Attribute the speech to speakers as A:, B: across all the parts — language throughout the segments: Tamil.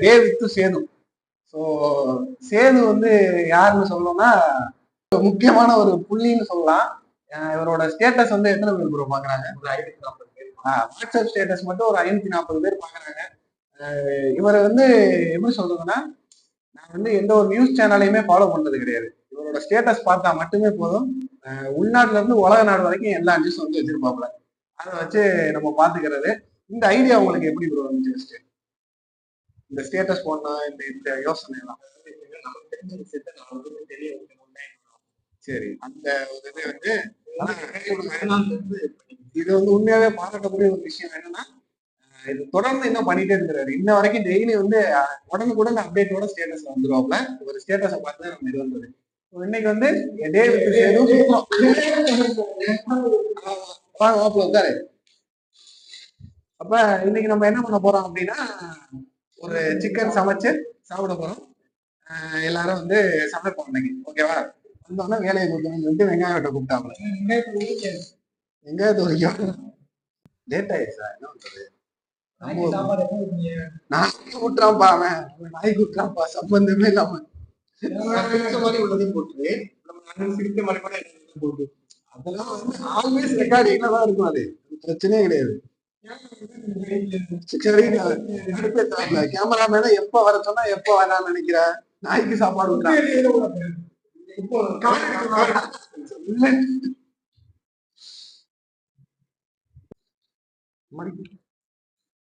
A: Day with Sethu. So Sethu வந்து யாருன்னு சொல்லணும்னா முக்கியமான ஒரு புள்ளின்னு சொல்லலாம். இவரோட ஸ்டேட்டஸ் வந்து எத்தனை பேர் ப்ரோ பாக்குறாங்க? ஒரு 540 பேர். வாட்ஸ்அப் ஸ்டேட்டஸ் மட்டும் ஒரு 540 பேர் பாக்குறாங்க. இவரை வந்து எப்படி சொல்றதுன்னா, நான் வந்து எந்த ஒரு நியூஸ் சேனலையுமே ஃபாலோ பண்றது கிடையாது. இவரோட ஸ்டேட்டஸ் பார்த்தா மட்டுமே போதும். உள்நாட்டுல இருந்து உலக நாடு வரைக்கும் எல்லா நியூஸும் வந்து வச்சிருப்பாப்ல. அதை வச்சு நம்ம பாத்துக்கிறது. இந்த ஐடியா உங்களுக்கு எப்படி ப்ரோ வந்துச்சு ஃபர்ஸ்ட்? இந்த ஸ்டேட்டஸ் போடணும், இந்த இந்த யோசனை எல்லாம் நமக்கு தெரிஞ்ச விஷயத்த நம்ம தெரிய வைக்கணும். சரி, அந்த ஒரு இது வந்து இது வந்து உண்மையாவே பாராட்டக்கூடிய ஒரு விஷயம். என்னன்னா, இது தொடர்ந்து இன்னும் பண்ணிட்டே இருக்கிறாரு. இன்ன வரைக்கும் டெய்லி வந்து உடனுக்குடன் அப்டேட்டோட ஸ்டேட்டஸ் வந்துருவாப்ல. ஒரு ஸ்டேட்டஸை பார்த்து நம்ம இது வந்தது. இன்னைக்கு வந்து டே வித் சேது உட்காரு. அப்ப இன்னைக்கு நம்ம என்ன பண்ண போறோம் அப்படின்னா, ஒரு சிக்கன் சமைச்சு சாப்பிட போறோம். எல்லாரும் வந்து சமைப்போம் இன்னைக்கு. ஓகேவா? வந்தோடனே வேலையை கொடுக்கணும்னு சொல்லிட்டு வெங்காயம் வெட்ட கூப்பிட்டாங்க. வெங்காயத்தை உரிக்கும். லேட் ஆயிடுச்சா? என்ன பண்றது? நாய்க்கு விட்டுறான்ப்பா அவன். நாய்க்கு விட்டுறான்ப்பா, சம்பந்தமே இல்லாம. மாதிரி உள்ளதையும் போட்டு நம்ம சிரித்த மாதிரி கூட போட்டு அதெல்லாம் வந்து ஆல்வேஸ் ரெக்கார்டிங்ல தான் இருக்கும். அது பிரச்சனையே கிடையாது. கேமராமேன எப்ப வர சொன்னா எப்ப வரான்னு நினைக்கிற? நாய்க்கு சாப்பாடு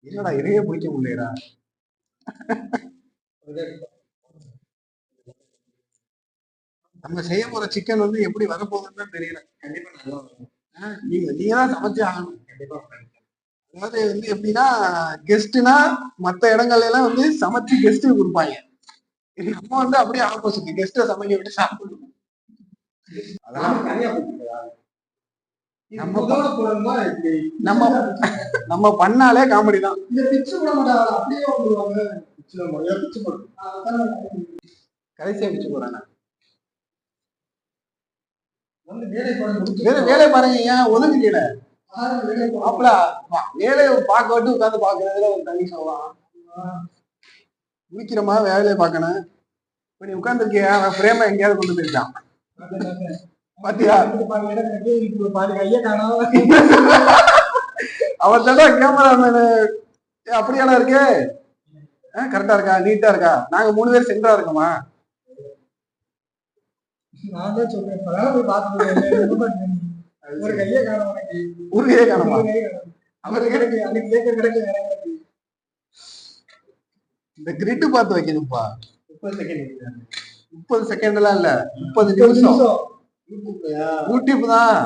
A: என்னடா இறைய பிடிக்க முடியலடா. நம்ம செய்ய போற சிக்கன் வந்து எப்படி வரப்போகுதுன்னு தெரியல. கண்டிப்பா நல்லா நீங்க தான் சமைச்சு ஆகணும். கண்டிப்பா. அதாவது வந்து எப்படின்னா, கெஸ்ட்னா மத்த இடங்கள்ல எல்லாம் வந்து சமைச்சு கெஸ்ட்டுக்கு கொடுப்பாங்க. நம்ம வந்து அப்படியே ஆப்போசிட், கெஸ்ட சமைக்க விட்டு சாப்பிடணும். அதெல்லாம் நம்ம பண்ணாலே காமெடி தான். கடைசியா பிச்சு போறாங்க. வேலை பாருங்க, ஏன் ஒதுங்கல? அப்படா வேலையை பார்க்க விட்டு உட்காந்து பாக்குறதுல ஒரு தனி சொல்லலாம். முடிக்கிறமா வேலையை பார்க்கணும். இப்ப நீ உட்கார்ந்துருக்கியா? பிரேம எங்கேயாவது கொண்டு போயிருக்கான் பாத்தியா? அவர் தானே கேமராமேனு. அப்படியானா இருக்கு? கரெக்டா இருக்கா? நீட்டா இருக்கா? நாங்க 3 பேர் சென்டரா இருக்கோமா? நான் தான் சொல்றேன். ஒரு கையே காணுமா? அவருக்கு இந்த கிரிட் பார்த்து வைக்கணும்ப்பா. 30 செகண்ட் எல்லாம் இல்ல, 30 நிமிஷம். யூடியூப் தான்.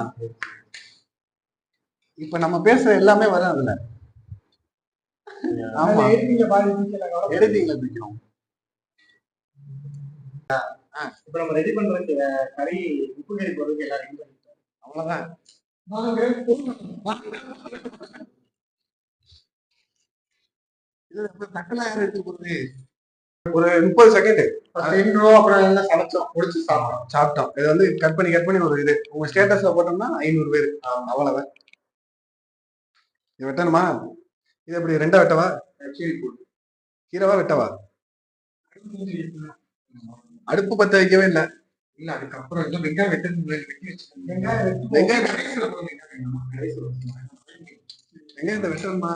A: இப்ப நம்ம பேசுற எல்லாமே வரும் அதுல. ஆமா, எடிட்டிங்ல பிடிக்கணும். இப்ப நம்ம ரெடி பண்றதுக்கு கறி, உப்பு கறி போடுறதுக்கு எல்லாம் ரெடி பண்ணிட்டோம். அவ்வளவுதான். தட்டெல்லாம் யாரும் எடுத்து போடுறது? ஒரு 30 செகண்ட் அப்புறம் எல்லாம் சமைச்சோம், முடிச்சு சாப்பிட்டோம். இதை வந்து கட் பண்ணி ஒரு இது உங்க ஸ்டேட்டஸ்ல போட்டோம்னா 500 பேர். அவ்வளவுதான். இது வெட்டணுமா? இது எப்படி ரெண்டா வெட்டவா? கீரைவா வெட்டவா? அடுப்பு பத்த வைக்கவே இல்லை. இல்ல, அதுக்கப்புறம் இல்ல வெங்காயம் வெங்காயத்தை வெட்டணுமா?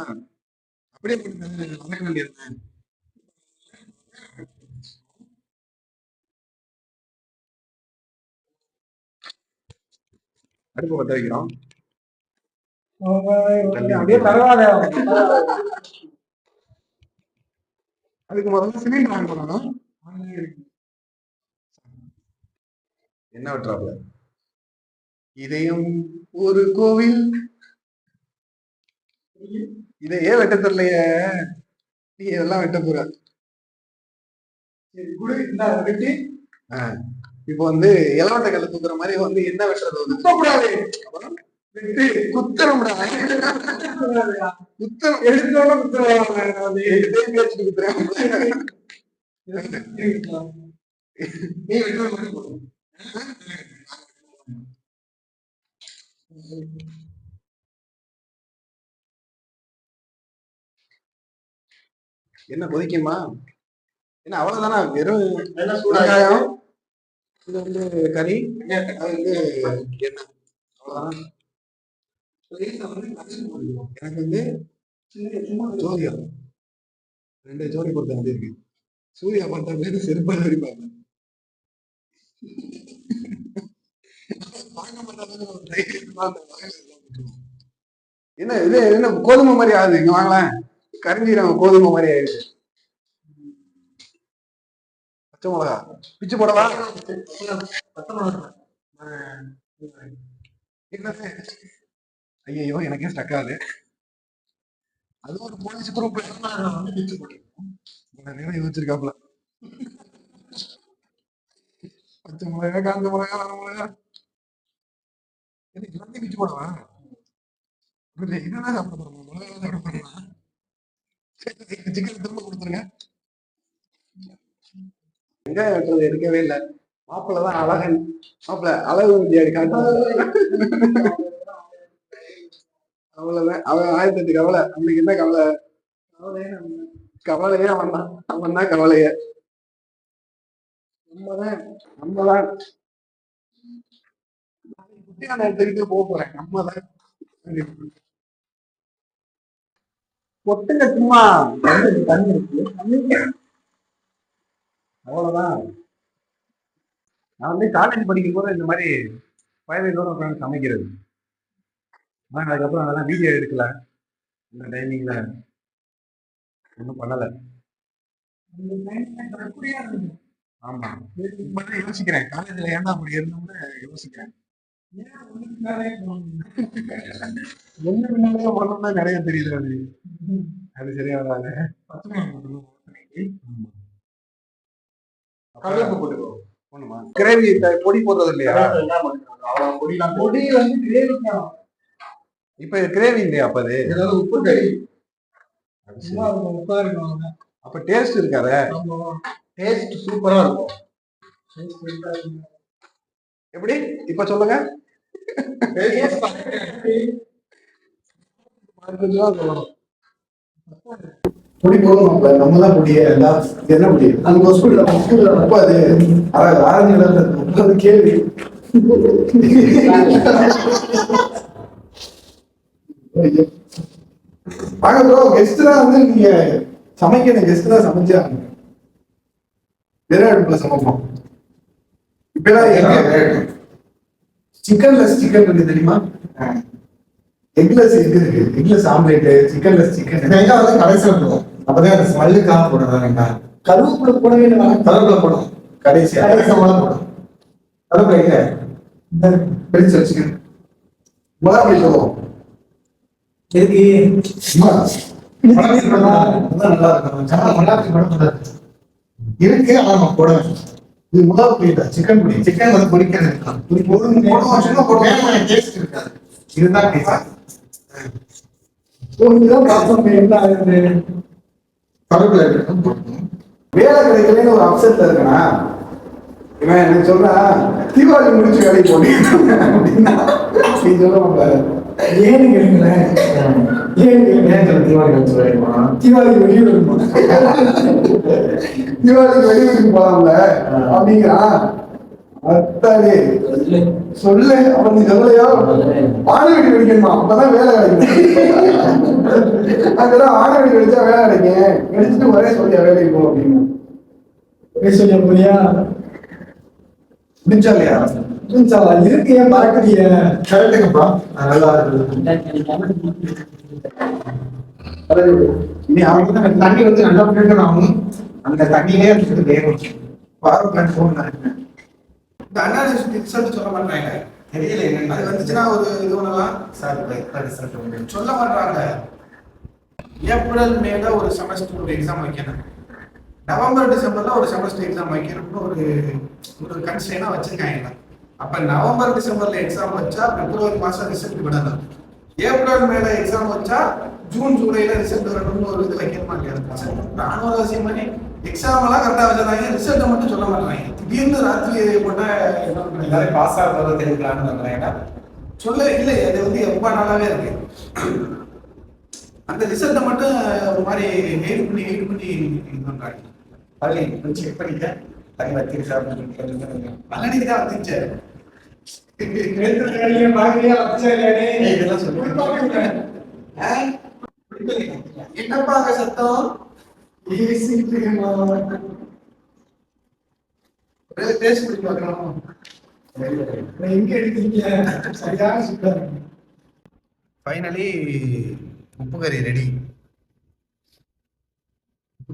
A: அப்படியே வதக்க வேண்டியது. அடுப்பு பத்த வைக்கிறோம். அப்படியே பரவாயில்ல. அதுக்கு முதல்ல சிலிண்டர் ஆன் பண்ணணும். என்ன வெட்டுறாப்ல? இதையும் ஒரு கோவில். இதையே வெட்ட தெரியலையே, நீ இதெல்லாம் வெட்ட போற. வெட்டி இப்ப வந்து இளவட்ட கல்ல தூக்குற மாதிரி வந்து என்ன வெட்டுறது வந்து கூடாது. குத்தணும்டா. குத்தணும், எடுத்தோட குத்துறேன். நீ என்ன கொதிக்குமா? ஏன்னா அவ்வளவுதானா, வெறும் வெங்காயம், இது வந்து கறி, அது வந்து எண்ணெய், அவ்வளவுதான். எனக்கு வந்து ஜோதியா 2 ஜோடி பொறுத்த மாதிரி இருக்கு. சூர்யா பார்த்தா பேரு செருப்பாக அடிப்பாங்க. வாங்க மாட்டாங்க. என்ன இது என்ன கோதுமை மாதிரி ஆகுது, இங்க வாங்கலாம். கரிஞ்சீரகம் கோதுமை மாதிரி ஆயிடுச்சு. பச்சை மிளகா பிச்சு போடவா? என்னது? ஐயோ எனக்கே ஸ்டக் ஆகுது. அது ஒரு போலீஸ் குரூப் பிச்சு போட்டு யோசிச்சிருக்காப்ல. பச்சை மிளகா, காஞ்ச மிளகா, வர மிளகா, எல்லாத்தையும் பிச்சு போடவா? என்னன்னா சாப்பிட போறோம், மிளகா சாப்பிட போறோம். சிக்கன் திரும்ப கொடுத்துருங்க. வெங்காயம் வெட்டுறது எடுக்கவே இல்லை. மாப்பிள்ளதான் அழகன். மாப்பிள்ள அழகு வித்தியாடி காட்டு. அவ்வளவுதான். அவன் 1008 கவலை. அவனுக்கு என்ன கவலை? கவலையே அவன் தான். அவன் தான் கவலையே. நம்மதான் நம்மதான் குட்டியான எடுத்துக்கிட்டு போக போறேன். நம்மதான் பொட்டுங்க சும்மா தண்ணி இருக்கு. அவ்வளவுதான். நான் வந்து காலேஜ் படிக்கும் போது இந்த மாதிரி வயலோட உட்காந்து சமைக்கிறது. ஆனா அதுக்கப்புறம் அதெல்லாம் வீடியோ எடுக்கல. இந்த டைமிங்ல ஒன்றும் பண்ணல. ஆமா, இப்பதான் யோசிக்கிறேன், காலேஜ்ல ஏன்டா அப்படி இருந்தோம்னு யோசிக்கிறேன். என்ன முன்னாலே பண்ணோம்னா நிறைய தெரியுது. அது சரியா வராது. கருவேப்பிலை போட்டுக்கோ. ஒண்ணுமா கிரேவி பொடி போடுறது இல்லையா? பொடி வந்து கிரேவி. இப்ப கிரேவி இல்லையா? அப்ப அது ஏதாவது உப்பு கறி உப்பா இருக்கும். அப்ப டேஸ்ட் இருக்காத? டேஸ்ட் சூப்பரா இருக்கும். எப்படி இப்ப சொல்லுங்க. பொடி போதும். நம்ம தான் பொடியே எல்லாம். என்ன பொடி? அந்த ஸ்கூல்ல முப்பாது ஆரஞ்சு கலர்ல கேள்வி. வாங்க ப்ரோ, கெஸ்ட் தான் வந்து நீங்க சமைக்கணும். கெஸ்ட் தான் சமைச்சாங்க. வெறும் அடுப்புல சமைப்போம். இப்பெல்லாம் சிக்கன்லெஸ் சிக்கன் இருக்கு தெரியுமா? எக்லெஸ் எக் இருக்கு. எக்லெஸ் ஆம்லேட், சிக்கன்லெஸ் சிக்கன். வெங்காயம் வந்து கடைசியில் போடுவோம். அப்பதான் அந்த ஸ்மெல்லுக்காக போடுறது. வெங்காயம் கருவேப்பிலை போடவே இல்லை. கருவேப்பிலை போடும் கடைசியா போடும். கருவேப்பிலை பிரிச்சு வச்சுக்கணும். மிளகாய் போடுவோம். எதுக்கு? நல்லா இருக்கும். இருக்கு ஆனா நம்ம போடணும். இது மிளகா பொடி, சிக்கன் பொடி. சிக்கன் வந்து பொரிக்கிறது இருக்கலாம். டேஸ்ட் இருக்காது. இதுதான் டேஸ்ட். வேலை கிடைக்கலன்னு ஒரு அப்செட்ல இருக்கனா, இவன் எனக்கு சொல்றான் தீபாவளி முடிச்சு வேலைக்கு போனீங்க அப்படின்னா நீ சொல்ல ஏன்னு கேளுங்களேன். தீபாவளி வெளியூருக்கு தீபாவளிக்கு வெளியூருக்கு போலாம்ல அப்படிங்கிறான். அத்தாடி சொல்லு. அவன் நீ சொல்லலையோ ஆணைவெடி வெடிக்கணுமா? அப்பதான் வேலை கிடைக்கும். அங்கதான் ஆணைவெடி வெடிச்சா வேலை கிடைக்கும். வெடிச்சுட்டு ஒரே சொல்லியா வேலைக்கு போ அப்படின்னு சொல்லியா போறியா? முடிச்சா இல்லையா? முடிச்சாலா இருக்கு. ஏன் பார்க்கறிய? கரெக்டுங்கப்பா, நல்லா இருக்கு. இனி அவங்க தண்ணி வந்து நல்லா ஃபில்டர் ஆகணும். அந்த தண்ணியிலே வேகும். பாரோ பிளான் போன் இந்த அனாலிசிஸ் ரிசல்ட் சொல்ல மாட்டாங்க. தெரியல என்னன்னு. அது வந்துச்சுன்னா ஒரு இது பண்ணலாம் சார். சொல்ல மாட்டாங்க. ஏப்ரல் மேல ஒரு செமஸ்டர் ஒரு எக்ஸாம் வைக்கணும். நவம்பர் டிசம்பர்ல ஒரு செமஸ்டர் எக்ஸாம் வைக்கணும்னு ஒரு கன்ஸ்ட்ரெயினா வச்சிருக்காங்க. அப்ப நவம்பர் டிசம்பர்ல எக்ஸாம் வச்சா பிப்ரவரி மாசம் ரிசல்ட் விடணும். ஏப்ரல் மேல எக்ஸாம் வச்சா ஜூன் ஜூலைல ரிசல்ட் வரணும்னு ஒரு இது வைக்கணுமா இல்லையா? நானும் அவசியம் பண்ணி எக்ஸாம் எல்லாம் கரெக்டா வச்சிருந்தாங்க. ரிசல்ட்டை மட்டும் சொல்ல மாட்டாங்க. திடீர்னு ராத்திரி போட்டா பாஸ் ஆகிறத தெரிவிக்கலாம்னு சொல்றாங்க. சொல்ல இல்லை. அது வந்து ரொம்ப நாளாவே இருக்கு. அந்த ரிசல்ட்டை மட்டும் ஒரு மாதிரி ஹெய்ட் பண்ணி இது பண்றாங்க.
B: அது கொஞ்சம் செக் பண்ணிக்க அது வச்சு பழனிக்கு தான் வந்துச்சு என்னப்பா சத்தம் டேஸ்ட் பண்ணி பார்க்கணும் எங்க எடுக்கிறீங்க சரியான சூப்பர் ஃபைனலி உப்பு கறி ரெடி உப்பு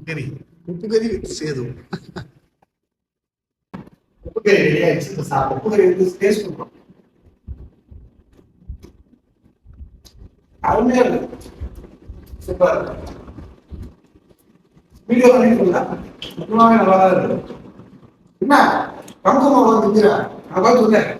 B: கறி சேது உப்பு கறி ரெடி ஆயிடுச்சு உப்பு கறி வந்து டேஸ்ட் பண்ணுறோம் அருமையா இருக்கு சூப்பர் வீடியோ பண்ணிருக்கீங்களா முக்கியமாவே நல்லா தான் இருக்கு என்ன கம்பமா வந்துக்கிறா நான் பார்த்து சொன்னேன்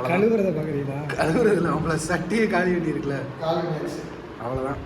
B: கழுவுறத பாக்குறீங்களா கழுவுறதுல அவங்கள சட்டியை காலி வெட்டி இருக்குல்ல அவ்வளவுதான்